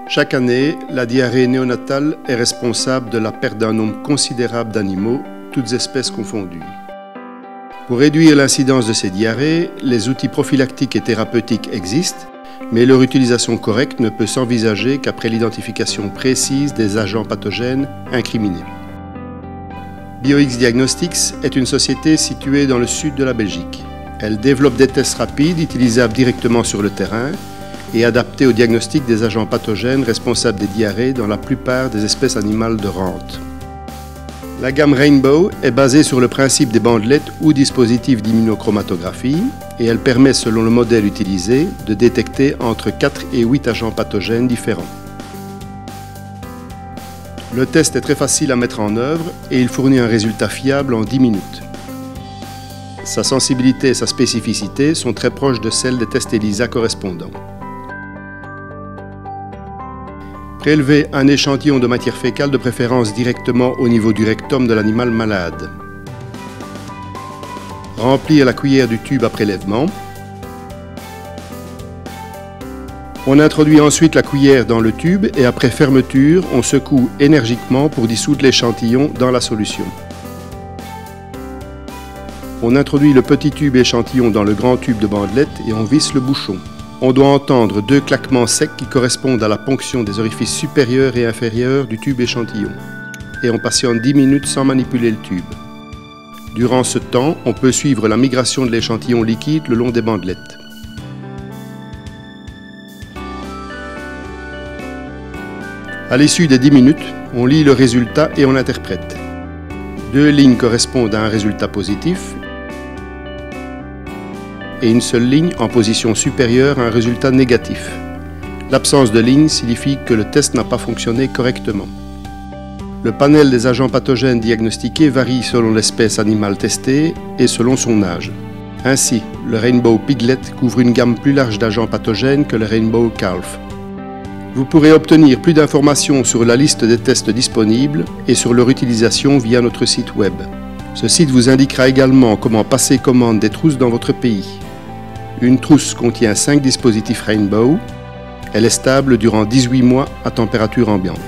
Chaque année, la diarrhée néonatale est responsable de la perte d'un nombre considérable d'animaux, toutes espèces confondues. Pour réduire l'incidence de ces diarrhées, les outils prophylactiques et thérapeutiques existent, mais leur utilisation correcte ne peut s'envisager qu'après l'identification précise des agents pathogènes incriminés. BioX Diagnostics est une société située dans le sud de la Belgique. Elle développe des tests rapides utilisables directement sur le terrain et adaptés au diagnostic des agents pathogènes responsables des diarrhées dans la plupart des espèces animales de rente. La gamme Rainbow est basée sur le principe des bandelettes ou dispositifs d'immunochromatographie et elle permet, selon le modèle utilisé, de détecter entre 4 et 8 agents pathogènes différents. Le test est très facile à mettre en œuvre et il fournit un résultat fiable en 10 minutes. Sa sensibilité et sa spécificité sont très proches de celles des tests ELISA correspondants. Prélever un échantillon de matière fécale de préférence directement au niveau du rectum de l'animal malade. Remplir la cuillère du tube à prélèvement. On introduit ensuite la cuillère dans le tube et après fermeture, on secoue énergiquement pour dissoudre l'échantillon dans la solution. On introduit le petit tube échantillon dans le grand tube de bandelette et on visse le bouchon. On doit entendre 2 claquements secs qui correspondent à la ponction des orifices supérieurs et inférieurs du tube échantillon. Et on patiente 10 minutes sans manipuler le tube. Durant ce temps, on peut suivre la migration de l'échantillon liquide le long des bandelettes. À l'issue des 10 minutes, on lit le résultat et on interprète. 2 lignes correspondent à un résultat positif et une seule ligne en position supérieure à un résultat négatif. L'absence de ligne signifie que le test n'a pas fonctionné correctement. Le panel des agents pathogènes diagnostiqués varie selon l'espèce animale testée et selon son âge. Ainsi, le Rainbow Piglet couvre une gamme plus large d'agents pathogènes que le Rainbow Calf. Vous pourrez obtenir plus d'informations sur la liste des tests disponibles et sur leur utilisation via notre site web. Ce site vous indiquera également comment passer commande des trousses dans votre pays. Une trousse contient 5 dispositifs Rainbow. Elle est stable durant 18 mois à température ambiante.